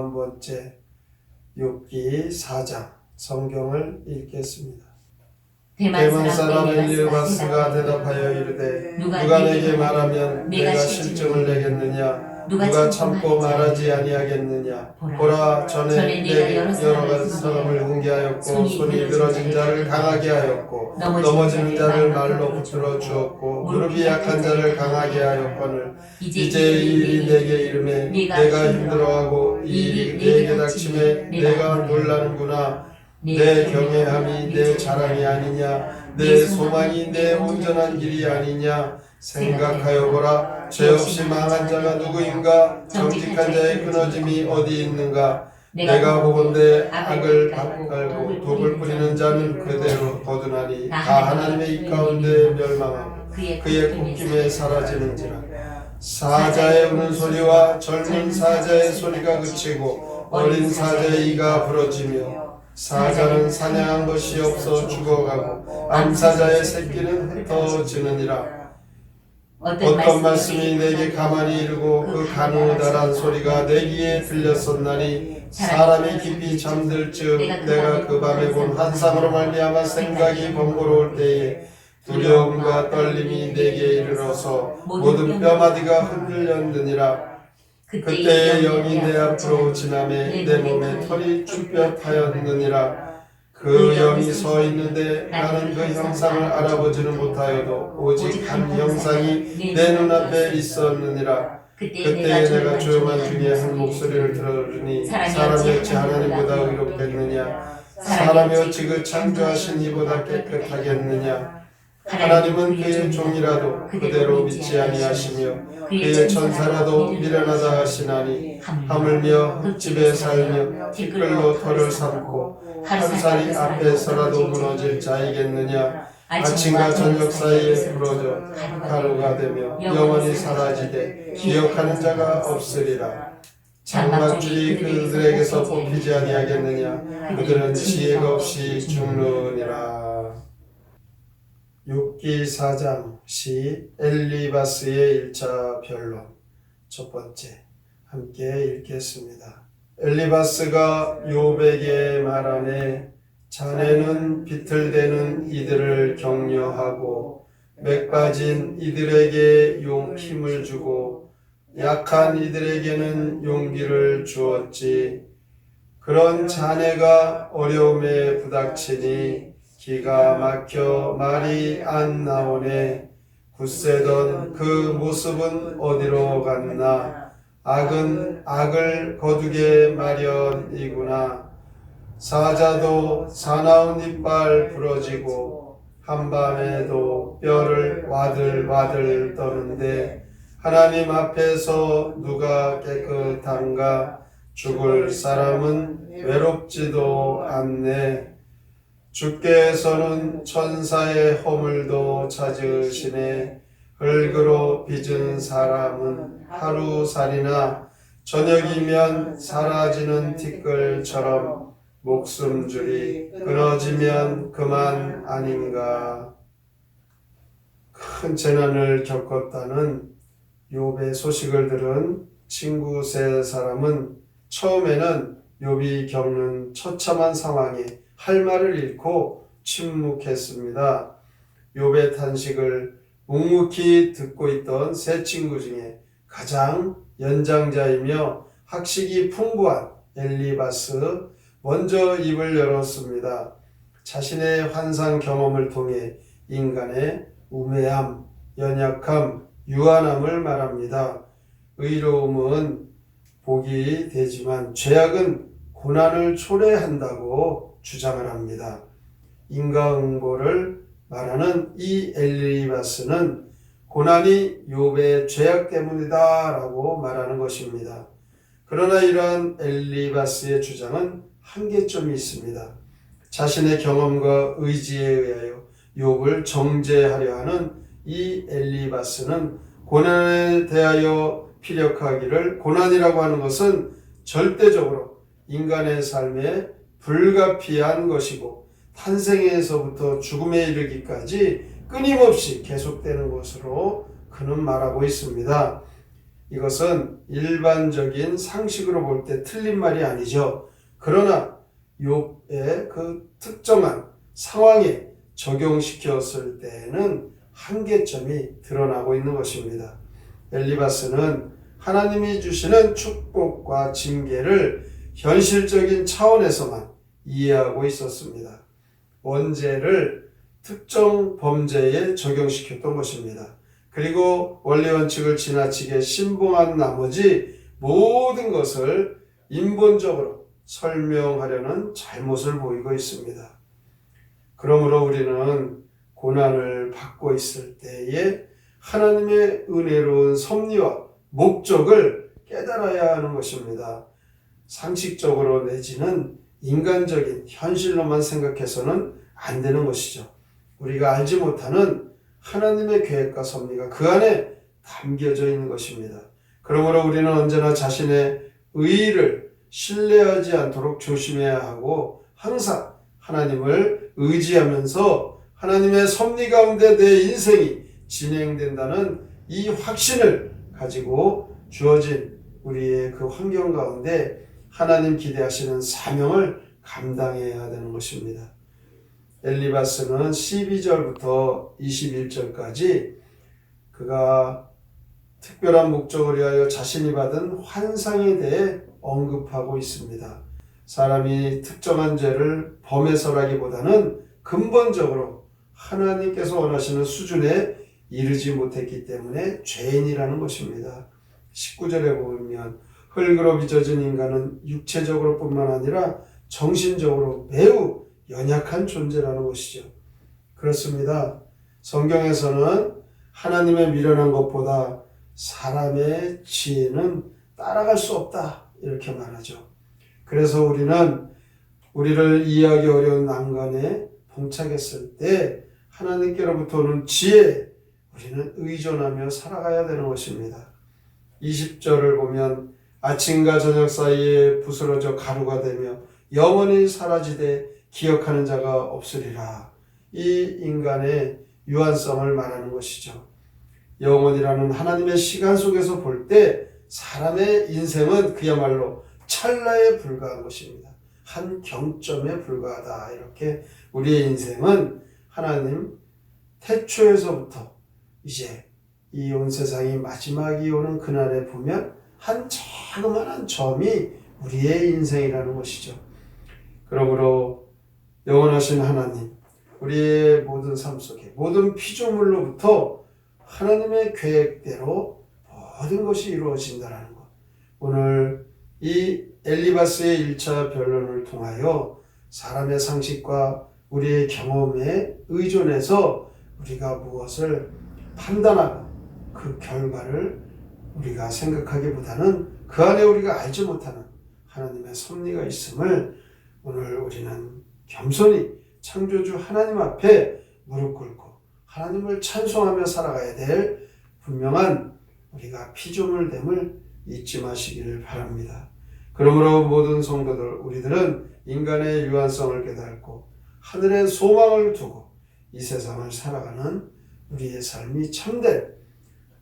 41번째 욥기 4장 성경을 읽겠습니다. 대만 사람 엘리바스가 대답하여 이르되 누가 내게 말하면 내가 실증을 내겠느냐? 누가 참고 말하지 아니하겠느냐? 보라, 전에 내가 여러 사람을 훈계하였고 손이 늘어진 자를 강하게 하였고 넘어지는 자를 말로 붙들어 주었고 무릎이 약한 자를 강하게 하였거늘 이제 이 일이 내게 이르매 내가 힘들어하고 이 일이 내게 닥침에 내가 놀라는구나. 내 경외함이 내 자랑이 아니냐? 내 소망이 내 온전한 길이 아니냐? 생각하여 보라. 죄 없이 망한 자가 누구인가? 정직한 자의 끊어짐이 어디 있는가? 내가 보건대 악을 바꾸고 독을 뿌리는 자는 그대로 거두나니 다 하나님의 입 가운데 멸망하고 그의 굽김에 사라지는지라. 사자의 우는 소리와 젊은 사자의 소리가 그치고 어린 사자의 이가 부러지며 사자는 사냥한 것이 없어 죽어가고 암사자의 새끼는 흩어지느니라. 어떤 말씀이 내게 가만히 이르고 그 가느다란 소리가 내 귀에 들렸었나니 사람이 깊이 잠들 즉 내가 그 밤에 본 환상으로 말미암아 생각이 번거로울 때에 두려움과 떨림이 내게 이르러서 모든 뼈마디가 흔들렸느니라. 그때의 영이 내 앞으로 지나매 내 몸에 털이 쭈뼛하였느니라. 그 영이 서 있는데 나는 그 형상을 알아보지는 못하여도 오직 한 형상이 내 눈앞에 있었느니라. 그때에 내가 조용한 중에 한 목소리를 들으니 사람이 어찌 하나님보다 의롭겠느냐? 사람이 어찌 그 창조하신 이보다 깨끗하겠느냐? 하나님은 그의 종이라도 그대로 믿지 아니하시며 그의 천사라도 미련하다 하시나니 하물며 흙집에 살며 티끌로 털을 삼고 한살이 앞에서라도 무너질 자이겠느냐? 아침과 저녁 사이에 부러져 가루가 되며 영원히 사라지되 기억하는 자가 없으리라. 장막줄이 그들에게서 뽑히지 아니하겠느냐? 그들은 지혜가 없이 죽느니라. 욥기 4장 시 엘리바스의 1차 변론 첫 번째 함께 읽겠습니다. 엘리바스가 욥에게 말하네 자네는 비틀대는 이들을 격려하고 맥 빠진 이들에게 힘을 주고 약한 이들에게는 용기를 주었지. 그런 자네가 어려움에 부닥치니 기가 막혀 말이 안 나오네. 굳세던 그 모습은 어디로 갔나? 악은 악을 거두게 마련이구나. 사자도 사나운 이빨 부러지고 한밤에도 뼈를 와들와들 떠는데 하나님 앞에서 누가 깨끗한가? 죽을 사람은 외롭지도 않네. 주께서는 천사의 허물도 찾으시네. 흙으로 빚은 사람은 하루살이나 저녁이면 사라지는 티끌처럼 목숨줄이 끊어지면 그만 아닌가. 큰 재난을 겪었다는 욥의 소식을 들은 친구 세 사람은 처음에는 욥이 겪는 처참한 상황에 할 말을 잃고 침묵했습니다. 욥의 탄식을 묵묵히 듣고 있던 세 친구 중에 가장 연장자이며 학식이 풍부한 엘리바스 먼저 입을 열었습니다. 자신의 환상 경험을 통해 인간의 우매함, 연약함, 유한함을 말합니다. 의로움은 복이 되지만 죄악은 고난을 초래한다고 주장을 합니다. 인과응보를 말하는 이 엘리바스는 고난이 욥의 죄악 때문이다 라고 말하는 것입니다. 그러나 이러한 엘리바스의 주장은 한계점이 있습니다. 자신의 경험과 의지에 의하여 욥을 정죄하려 하는 이 엘리바스는 고난에 대하여 피력하기를 고난이라고 하는 것은 절대적으로 인간의 삶에 불가피한 것이고 탄생에서부터 죽음에 이르기까지 끊임없이 계속되는 것으로 그는 말하고 있습니다. 이것은 일반적인 상식으로 볼 때 틀린 말이 아니죠. 그러나 욥의 그 특정한 상황에 적용시켰을 때에는 한계점이 드러나고 있는 것입니다. 엘리바스는 하나님이 주시는 축복과 징계를 현실적인 차원에서만 이해하고 있었습니다. 원죄를 특정 범죄에 적용시켰던 것입니다. 그리고 원리 원칙을 지나치게 신봉한 나머지 모든 것을 인본적으로 설명하려는 잘못을 보이고 있습니다. 그러므로 우리는 고난을 받고 있을 때에 하나님의 은혜로운 섭리와 목적을 깨달아야 하는 것입니다. 상식적으로 내지는 인간적인 현실로만 생각해서는 안 되는 것이죠. 우리가 알지 못하는 하나님의 계획과 섭리가 그 안에 담겨져 있는 것입니다. 그러므로 우리는 언제나 자신의 의의를 신뢰하지 않도록 조심해야 하고 항상 하나님을 의지하면서 하나님의 섭리 가운데 내 인생이 진행된다는 이 확신을 가지고 주어진 우리의 그 환경 가운데 하나님 기대하시는 사명을 감당해야 되는 것입니다. 엘리바스는 12절부터 21절까지 그가 특별한 목적을 위하여 자신이 받은 환상에 대해 언급하고 있습니다. 사람이 특정한 죄를 범해서라기보다는 근본적으로 하나님께서 원하시는 수준에 이르지 못했기 때문에 죄인이라는 것입니다. 19절에 보면 흙으로 빚어진 인간은 육체적으로 뿐만 아니라 정신적으로 매우 연약한 존재라는 것이죠. 그렇습니다. 성경에서는 하나님의 미련한 것보다 사람의 지혜는 따라갈 수 없다 이렇게 말하죠. 그래서 우리는 우리를 이해하기 어려운 난관에 봉착했을 때 하나님께로부터 오는 지혜에 우리는 의존하며 살아가야 되는 것입니다. 20절을 보면 아침과 저녁 사이에 부스러져 가루가 되며 영원히 사라지되 기억하는 자가 없으리라. 이 인간의 유한성을 말하는 것이죠. 영원이라는 하나님의 시간 속에서 볼 때 사람의 인생은 그야말로 찰나에 불과한 것입니다. 한 경점에 불과하다. 이렇게 우리의 인생은 하나님 태초에서부터 이제 이 온 세상이 마지막이 오는 그날에 보면 한 자그마한 점이 우리의 인생이라는 것이죠. 그러므로 영원하신 하나님, 우리의 모든 삶 속에 모든 피조물로부터 하나님의 계획대로 모든 것이 이루어진다는 것. 오늘 이 엘리바스의 1차 변론을 통하여 사람의 상식과 우리의 경험에 의존해서 우리가 무엇을 판단하고 그 결과를 우리가 생각하기보다는 그 안에 우리가 알지 못하는 하나님의 섭리가 있음을 오늘 우리는 겸손히 창조주 하나님 앞에 무릎 꿇고 하나님을 찬송하며 살아가야 될 분명한 우리가 피조물됨을 잊지 마시기를 바랍니다. 그러므로 모든 성도들, 우리들은 인간의 유한성을 깨닫고 하늘의 소망을 두고 이 세상을 살아가는 우리의 삶이 참된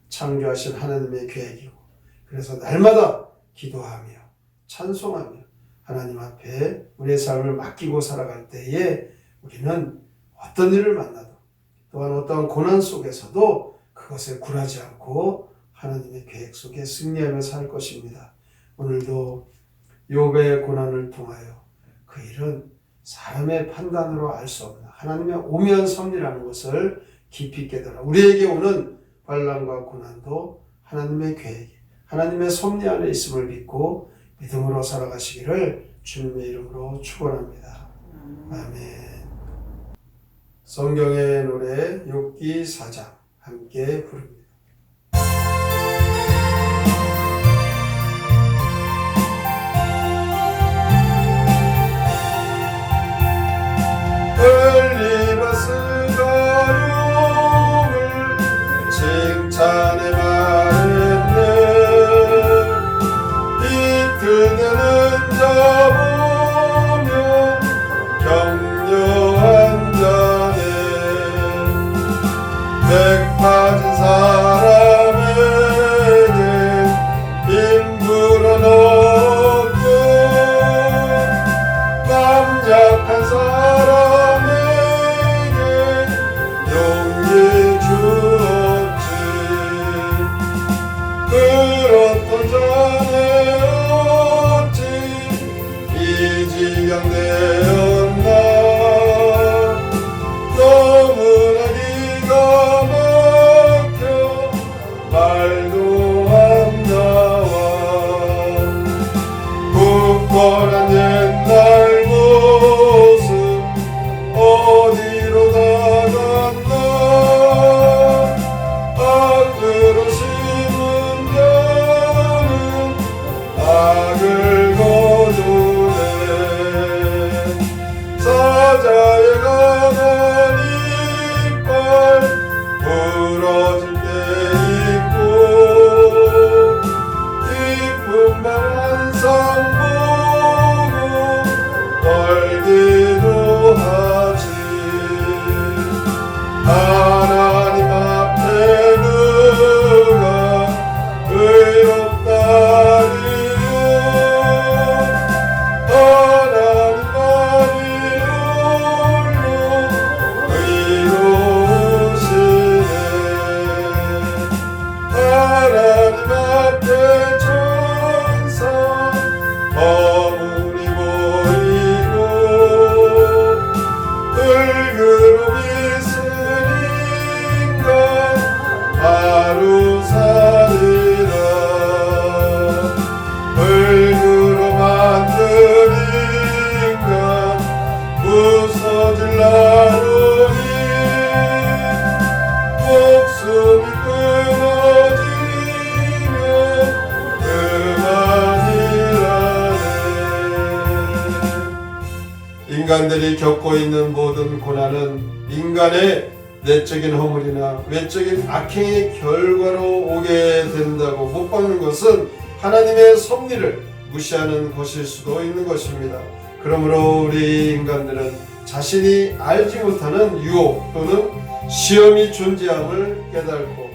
창조하신 하나님의 계획이고, 그래서 날마다 기도하며 찬송하며 하나님 앞에 우리의 삶을 맡기고 살아갈 때에 우리는 어떤 일을 만나도 또한 어떠한 고난 속에서도 그것에 굴하지 않고 하나님의 계획 속에 승리하며 살 것입니다. 오늘도 욥의 고난을 통하여 그 일은 사람의 판단으로 알 수 없는 하나님의 오묘한 섭리라는 것을 깊이 깨달아 우리에게 오는 환난과 고난도 하나님의 계획, 하나님의 섭리 안에 있음을 믿고 믿음으로 살아가시기를 주님의 이름으로 축원합니다. 아멘. 성경의 노래 욥기 4장 함께 부릅니다. 엘리바스가 욥을 칭찬해 말했네. 이틀 되는 자 보며 격려한 자네. 백 빠진 사람에게 지경 되었나. 너무나 기가 막혀 말도 안 나와. 굳건한 옛날 모습 어디로 다 갔나. 악으로 심은 자는 악을 거두네. 사자의 강한 이빨 부러질 때 있고 기쁜 밤 한상 보고 떨기도 하지. 하나님 앞에 누가 의롭다니요. 하나님만이 홀로 의로우시네. 하나님 앞에 천사 허물이 보이고 흙으로 빚은 인간 하루 살이라. 흙으로 만든 인간 부서질 나누니 목숨이 끊어지면 그만이라네. 인간들이 겪고 있는 모든 고난은 인간의 내적인 허물이나 외적인 악행의 결과로 오게 된다고 못 박는 것은 하나님의 섭리를 무시하는 것일 수도 있는 것입니다. 그러므로 우리 인간들은 자신이 알지 못하는 유혹 또는 시험이 존재함을 깨닫고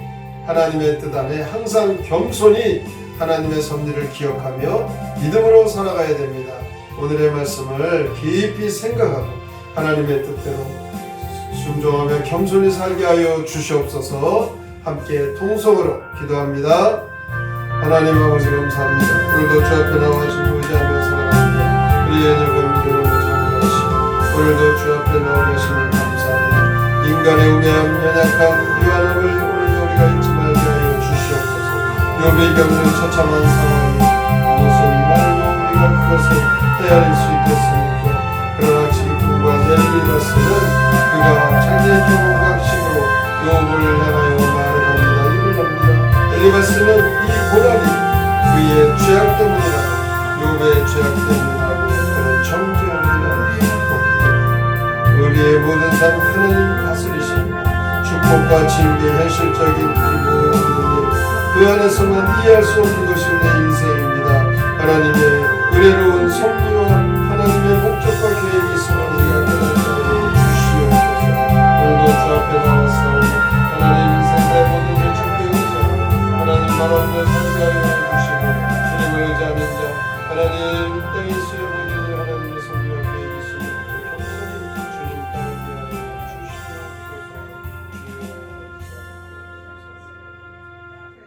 하나님의 뜻 안에 항상 겸손히 하나님의 섭리를 기억하며 믿음으로 살아가야 됩니다. 오늘의 말씀을 깊이 생각하고 하나님의 뜻대로 순종하며 겸손히 살게 하여 주시옵소서. 함께 통성으로 기도합니다. 하나님 아버지 감사합니다. 오늘도 주 앞에 나와주시고 의지하며 살아갑니다. 우리의 적은 믿음으로 장구하시고 오늘도 주 앞에 나와 계심을 감사합니다. 인간의 우매함 연약함 유한함을 오늘 우리가 잊지 말게 하여 주시옵소서. 욥이 겪는 처참한 상황이 무슨 말로 우리가 그것을 헤아릴 수 있겠습니까? 그러나 지금 공부한 엘리바스는 그가 자기의 경험각식으로 욥을 향하여 말을 합니다. 이를 합니다. 엘리바스는 이 고난이 그의 죄악 때문이라, 욥의 죄악 때문이라고 그는 정죄합니다. 우리의 모든 삶 하나님 다스리십니다. 축복과 징계, 현실적인 이 모든 일, 그 안에서만 이해할 수 없는 것이 우리의 인생